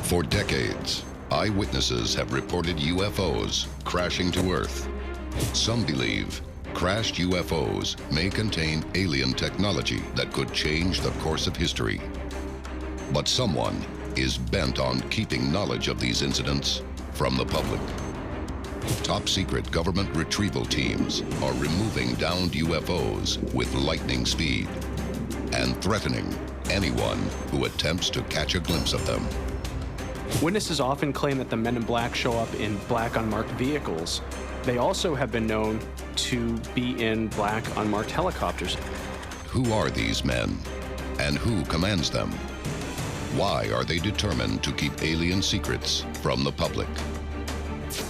For decades, eyewitnesses have reported UFOs crashing to Earth. Some believe crashed UFOs may contain alien technology that could change the course of history. But someone is bent on keeping knowledge of these incidents from the public. Top-secret government retrieval teams are removing downed UFOs with lightning speed and threatening anyone who attempts to catch a glimpse of them. Witnesses often claim that the men in black show up in black unmarked vehicles. They also have been known to be in black unmarked helicopters. Who are these men, and who commands them? Why are they determined to keep alien secrets from the public?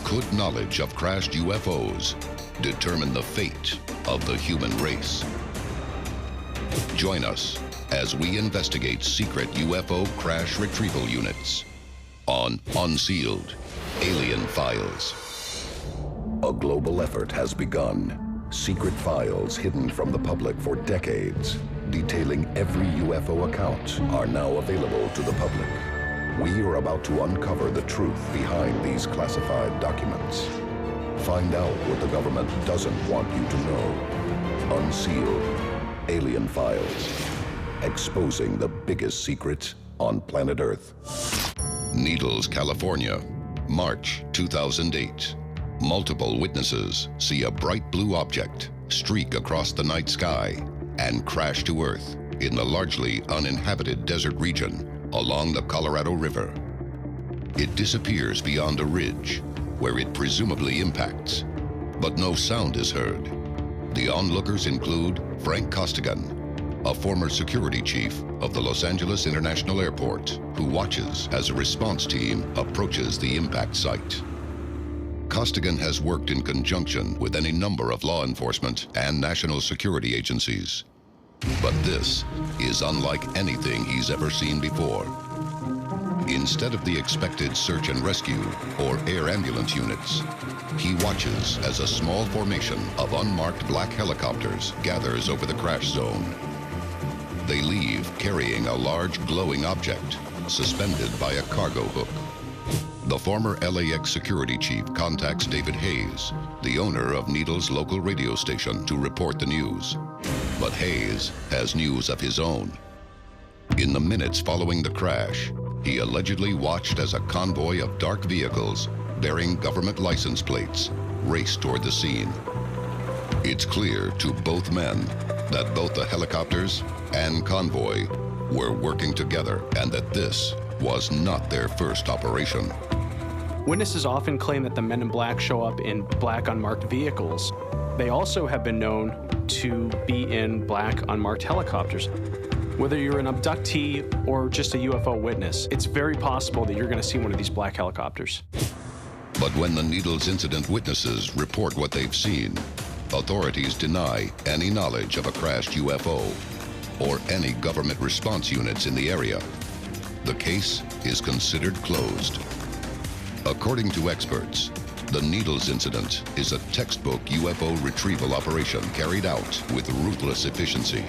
Could knowledge of crashed UFOs determine the fate of the human race? Join us as we investigate secret UFO crash retrieval units on Unsealed Alien Files. A global effort has begun. Secret files hidden from the public for decades, detailing every UFO account, are now available to the public. We are about to uncover the truth behind these classified documents. Find out what the government doesn't want you to know. Unsealed Alien Files. Exposing the biggest secrets on planet Earth. Needles, California, March 2008. Multiple witnesses see a bright blue object streak across the night sky and crash to Earth in the largely uninhabited desert region along the Colorado River. It disappears beyond a ridge where it presumably impacts, but no sound is heard. The onlookers include Frank Costigan, a former security chief of the Los Angeles International Airport, who watches as a response team approaches the impact site. Costigan has worked in conjunction with any number of law enforcement and national security agencies. But this is unlike anything he's ever seen before. Instead of the expected search and rescue or air ambulance units, he watches as a small formation of unmarked black helicopters gathers over the crash zone. They leave carrying a large glowing object suspended by a cargo hook. The former LAX security chief contacts David Hayes, the owner of Needles' local radio station, to report the news. But Hayes has news of his own. In the minutes following the crash, he allegedly watched as a convoy of dark vehicles bearing government license plates raced toward the scene. It's clear to both men that both the helicopters and convoy were working together and that this was not their first operation. Witnesses often claim that the men in black show up in black unmarked vehicles. They also have been known to be in black unmarked helicopters. Whether you're an abductee or just a UFO witness, it's very possible that you're going to see one of these black helicopters. But when the Needles incident witnesses report what they've seen, authorities deny any knowledge of a crashed UFO or any government response units in the area. The case is considered closed. According to experts, the Needles incident is a textbook UFO retrieval operation carried out with ruthless efficiency.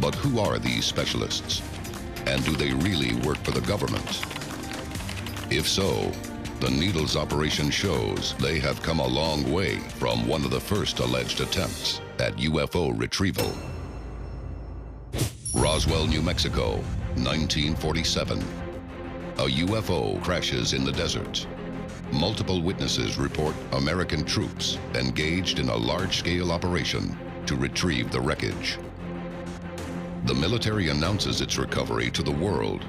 But who are these specialists? And do they really work for the government? If so, the Needles operation shows they have come a long way from one of the first alleged attempts at UFO retrieval. Roswell, New Mexico, 1947. A UFO crashes in the desert. Multiple witnesses report American troops engaged in a large-scale operation to retrieve the wreckage. The military announces its recovery to the world,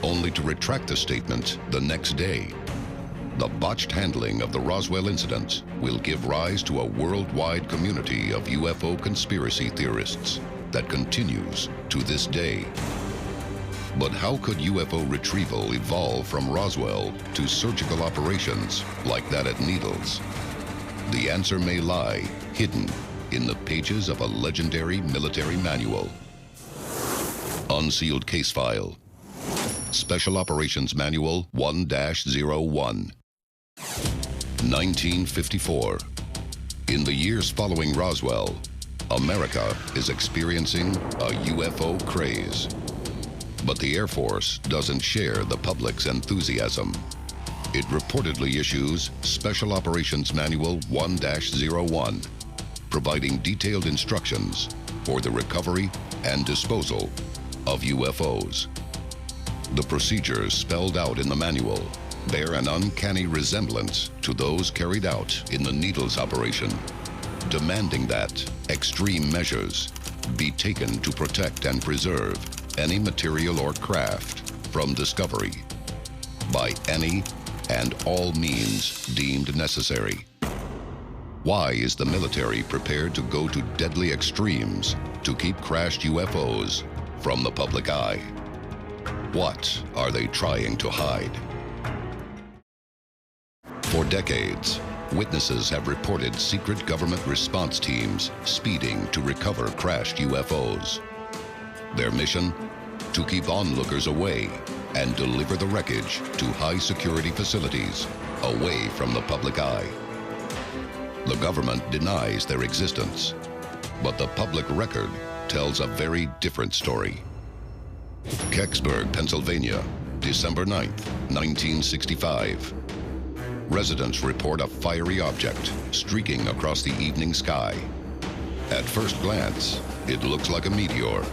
only to retract the statement the next day. The botched handling of the Roswell incident will give rise to a worldwide community of UFO conspiracy theorists that continues to this day. But how could UFO retrieval evolve from Roswell to surgical operations like that at Needles? The answer may lie hidden in the pages of a legendary military manual. Unsealed Case File. Special Operations Manual 1-01. 1954. In the years following Roswell, America is experiencing a UFO craze. But the Air Force doesn't share the public's enthusiasm. It reportedly issues Special Operations Manual 1-01, providing detailed instructions for the recovery and disposal of UFOs. The procedures spelled out in the manual bear an uncanny resemblance to those carried out in the Needles operation, demanding that extreme measures be taken to protect and preserve any material or craft from discovery by any and all means deemed necessary. Why is the military prepared to go to deadly extremes to keep crashed UFOs from the public eye? What are they trying to hide? For decades, witnesses have reported secret government response teams speeding to recover crashed UFOs. Their mission? To keep onlookers away and deliver the wreckage to high-security facilities away from the public eye. The government denies their existence, but the public record tells a very different story. Kecksburg, Pennsylvania, December 9th, 1965. Residents report a fiery object streaking across the evening sky. At first glance, it looks like a meteor,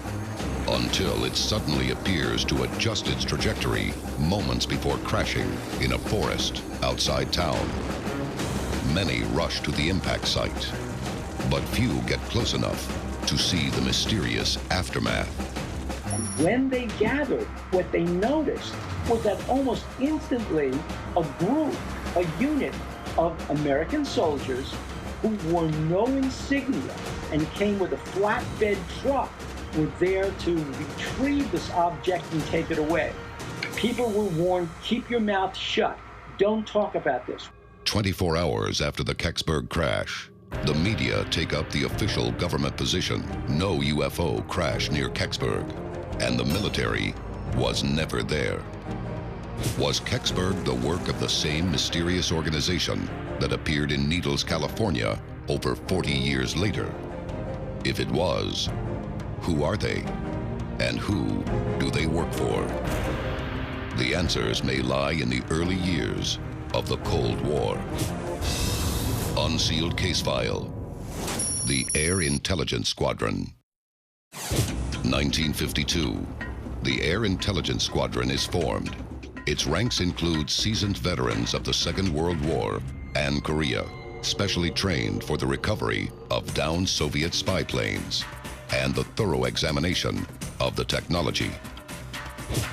until it suddenly appears to adjust its trajectory moments before crashing in a forest outside town. Many rush to the impact site, but few get close enough to see the mysterious aftermath. When they gathered, what they noticed was that almost instantly a group, a unit of American soldiers who wore no insignia and came with a flatbed truck were there to retrieve this object and take it away. People were warned, keep your mouth shut. Don't talk about this. 24 hours after the Kecksburg crash, the media take up the official government position. No UFO crashed near Kecksburg, and the military was never there. Was Kecksburg the work of the same mysterious organization that appeared in Needles, California over 40 years later? If it was, who are they? And who do they work for? The answers may lie in the early years of the Cold War. Unsealed case file. The Air Intelligence Squadron. 1952. The Air Intelligence Squadron is formed. Its ranks include seasoned veterans of the Second World War and Korea, specially trained for the recovery of downed Soviet spy planes and the thorough examination of the technology.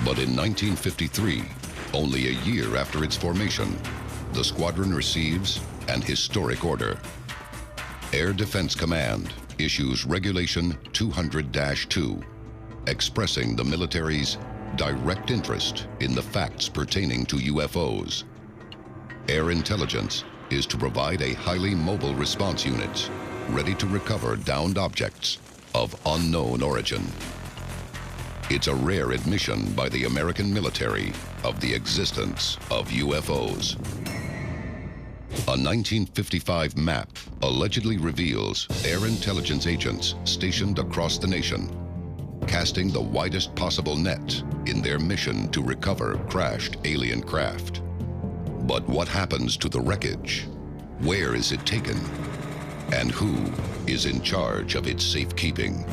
But in 1953, only a year after its formation, the squadron receives an historic order. Air Defense Command issues Regulation 200-2, expressing the military's direct interest in the facts pertaining to UFOs. Air intelligence is to provide a highly mobile response unit ready to recover downed objects of unknown origin. It's a rare admission by the American military of the existence of UFOs. A 1955 map allegedly reveals air intelligence agents stationed across the nation, casting the widest possible net in their mission to recover crashed alien craft. But what happens to the wreckage? Where is it taken? And who is in charge of its safekeeping?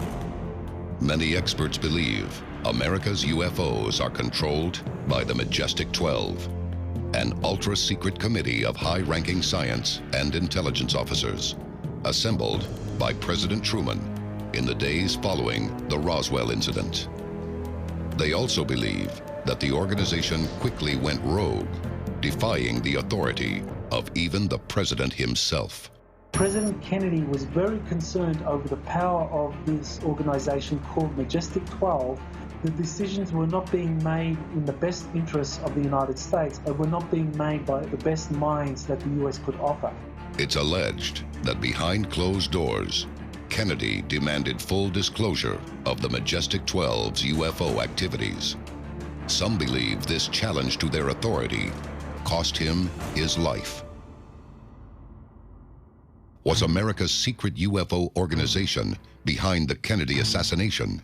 Many experts believe America's UFOs are controlled by the Majestic 12, an ultra-secret committee of high-ranking science and intelligence officers, assembled by President Truman in the days following the Roswell incident. They also believe that the organization quickly went rogue, defying the authority of even the president himself. President Kennedy was very concerned over the power of this organization called Majestic 12. The decisions were not being made in the best interests of the United States and were not being made by the best minds that the US could offer. It's alleged that behind closed doors, Kennedy demanded full disclosure of the Majestic 12's UFO activities. Some believe this challenge to their authority cost him his life. Was America's secret UFO organization behind the Kennedy assassination?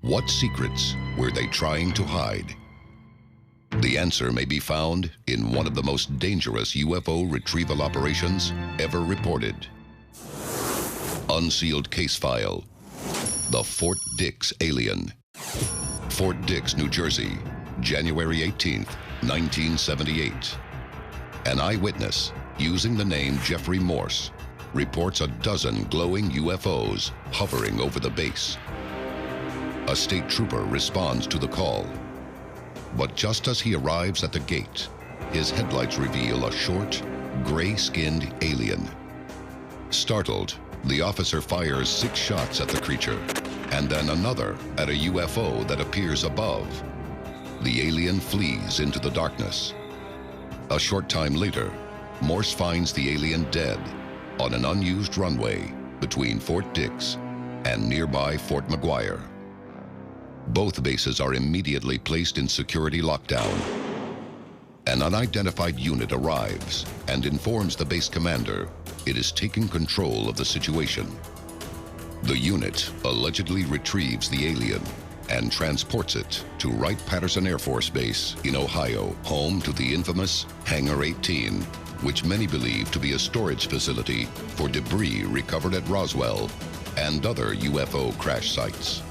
What secrets were they trying to hide? The answer may be found in one of the most dangerous UFO retrieval operations ever reported. Unsealed case file. The Fort Dix alien. Fort Dix, New Jersey, January 18th, 1978. An eyewitness, using the name Jeffrey Morse, reports a dozen glowing UFOs hovering over the base. A state trooper responds to the call. But just as he arrives at the gate, his headlights reveal a short, gray-skinned alien. Startled, the officer fires 6 shots at the creature, and then another at a UFO that appears above. The alien flees into the darkness. A short time later, Morse finds the alien dead on an unused runway between Fort Dix and nearby Fort McGuire. Both bases are immediately placed in security lockdown. An unidentified unit arrives and informs the base commander it is taking control of the situation. The unit allegedly retrieves the alien and transports it to Wright-Patterson Air Force Base in Ohio, home to the infamous Hangar 18, which many believe to be a storage facility for debris recovered at Roswell and other UFO crash sites.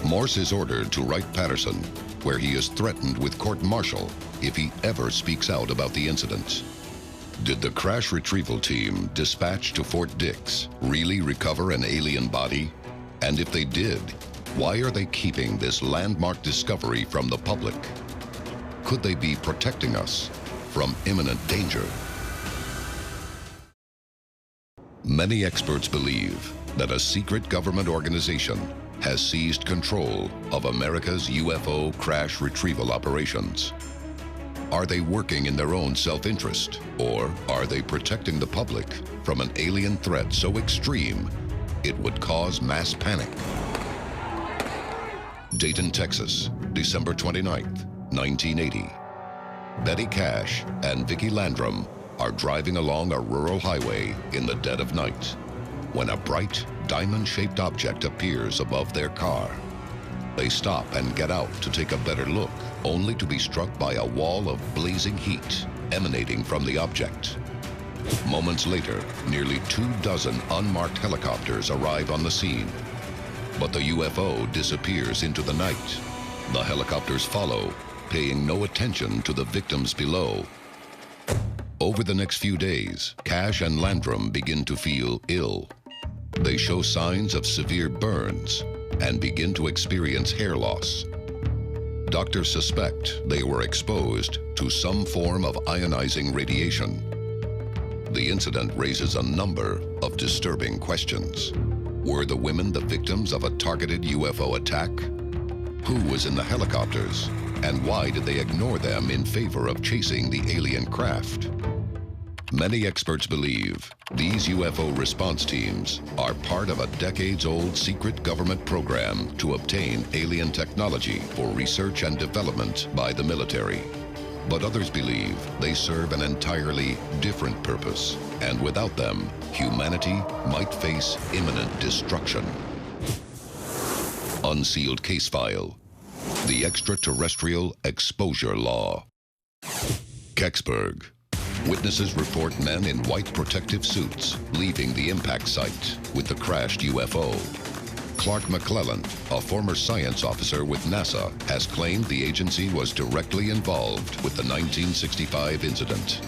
Morse is ordered to Wright-Patterson, where he is threatened with court-martial if he ever speaks out about the incident. Did the crash retrieval team dispatched to Fort Dix really recover an alien body? And if they did, why are they keeping this landmark discovery from the public? Could they be protecting us from imminent danger? Many experts believe that a secret government organization has seized control of America's UFO crash retrieval operations. Are they working in their own self-interest, or are they protecting the public from an alien threat so extreme it would cause mass panic? Dayton, Texas, December 29th, 1980. Betty Cash and Vicki Landrum are driving along a rural highway in the dead of night when a bright, diamond-shaped object appears above their car. They stop and get out to take a better look, only to be struck by a wall of blazing heat emanating from the object. Moments later, nearly 24 unmarked helicopters arrive on the scene, but the UFO disappears into the night. The helicopters follow, paying no attention to the victims below. Over the next few days, Cash and Landrum begin to feel ill. They show signs of severe burns and begin to experience hair loss. Doctors suspect they were exposed to some form of ionizing radiation. The incident raises a number of disturbing questions. Were the women the victims of a targeted UFO attack? Who was in the helicopters, and why did they ignore them in favor of chasing the alien craft? Many experts believe these UFO response teams are part of a decades-old secret government program to obtain alien technology for research and development by the military. But others believe they serve an entirely different purpose, and without them, humanity might face imminent destruction. Unsealed case file. The Extraterrestrial Exposure Law. Kecksburg. Witnesses report men in white protective suits leaving the impact site with the crashed UFO. Clark McClellan, a former science officer with NASA, has claimed the agency was directly involved with the 1965 incident.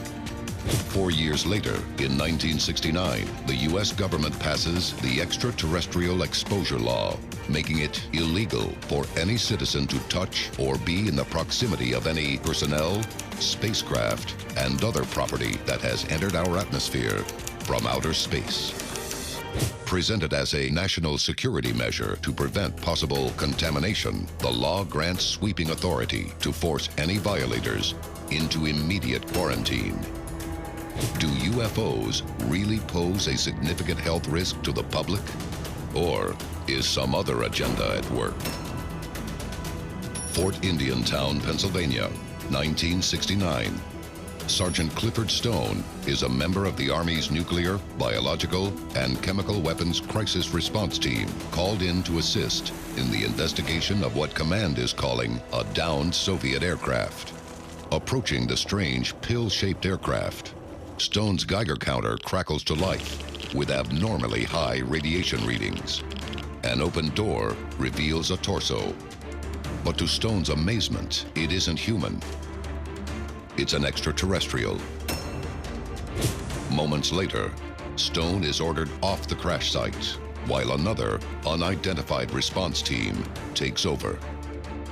4 years later, in 1969, the U.S. government passes the Extraterrestrial Exposure Law, making it illegal for any citizen to touch or be in the proximity of any personnel, spacecraft, and other property that has entered our atmosphere from outer space. Presented as a national security measure to prevent possible contamination, the law grants sweeping authority to force any violators into immediate quarantine. Do UFOs really pose a significant health risk to the public? Or is some other agenda at work? Fort Indiantown, Pennsylvania, 1969. Sergeant Clifford Stone is a member of the Army's Nuclear, Biological, and Chemical Weapons Crisis Response Team called in to assist in the investigation of what Command is calling a downed Soviet aircraft. Approaching the strange pill-shaped aircraft, Stone's Geiger counter crackles to life with abnormally high radiation readings. An open door reveals a torso. But to Stone's amazement, it isn't human. It's an extraterrestrial. Moments later, Stone is ordered off the crash site, while another unidentified response team takes over.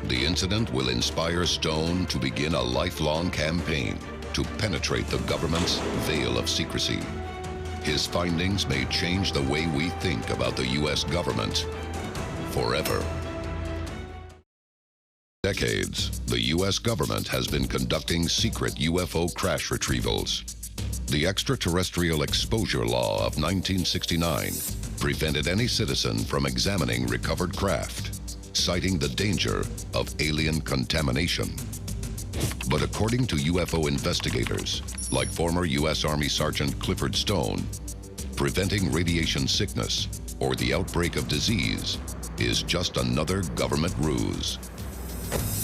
The incident will inspire Stone to begin a lifelong campaign to penetrate the government's veil of secrecy. His findings may change the way we think about the U.S. government forever. Decades, the U.S. government has been conducting secret UFO crash retrievals. The Extraterrestrial Exposure Law of 1969 prevented any citizen from examining recovered craft, citing the danger of alien contamination. But according to UFO investigators, like former U.S. Army Sergeant Clifford Stone, preventing radiation sickness or the outbreak of disease is just another government ruse.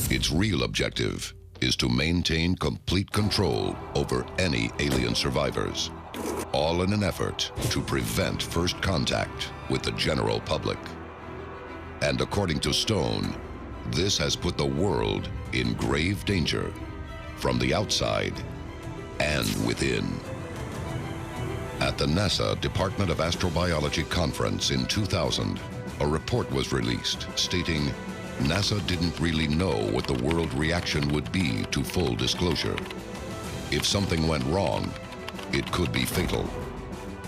Its real objective is to maintain complete control over any alien survivors, all in an effort to prevent first contact with the general public. And according to Stone, this has put the world in grave danger from the outside and within. At the NASA Department of Astrobiology conference in 2000, a report was released stating NASA didn't really know what the world reaction would be to full disclosure. If something went wrong, it could be fatal.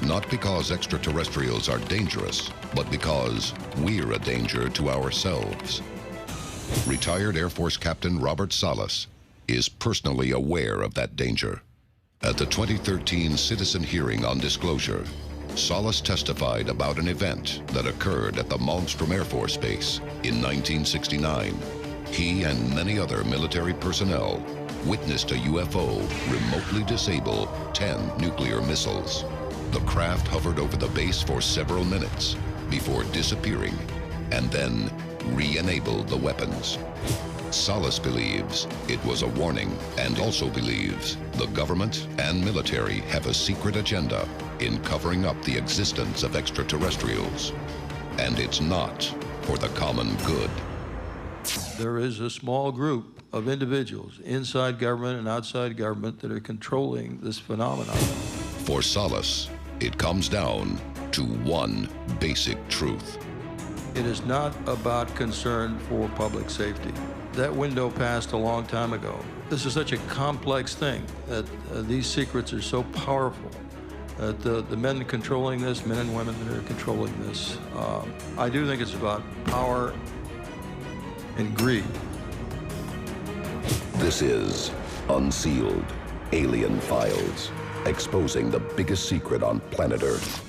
Not because extraterrestrials are dangerous, but because we're a danger to ourselves. Retired Air Force Captain Robert Salas is personally aware of that danger. At the 2013 citizen hearing on disclosure, Salas testified about an event that occurred at the Malmstrom Air Force Base in 1969. He and many other military personnel witnessed a UFO remotely disable 10 nuclear missiles. The craft hovered over the base for several minutes before disappearing and then re-enabled the weapons. Salas believes it was a warning and also believes the government and military have a secret agenda in covering up the existence of extraterrestrials. And it's not for the common good. There is a small group of individuals inside government and outside government that are controlling this phenomenon. For Salas, it comes down to one basic truth. It is not about concern for public safety. That window passed a long time ago. This is such a complex thing that these secrets are so powerful that the men controlling this, men and women that are controlling this, I do think it's about power and greed. This is Unsealed, Alien Files, exposing the biggest secret on planet Earth.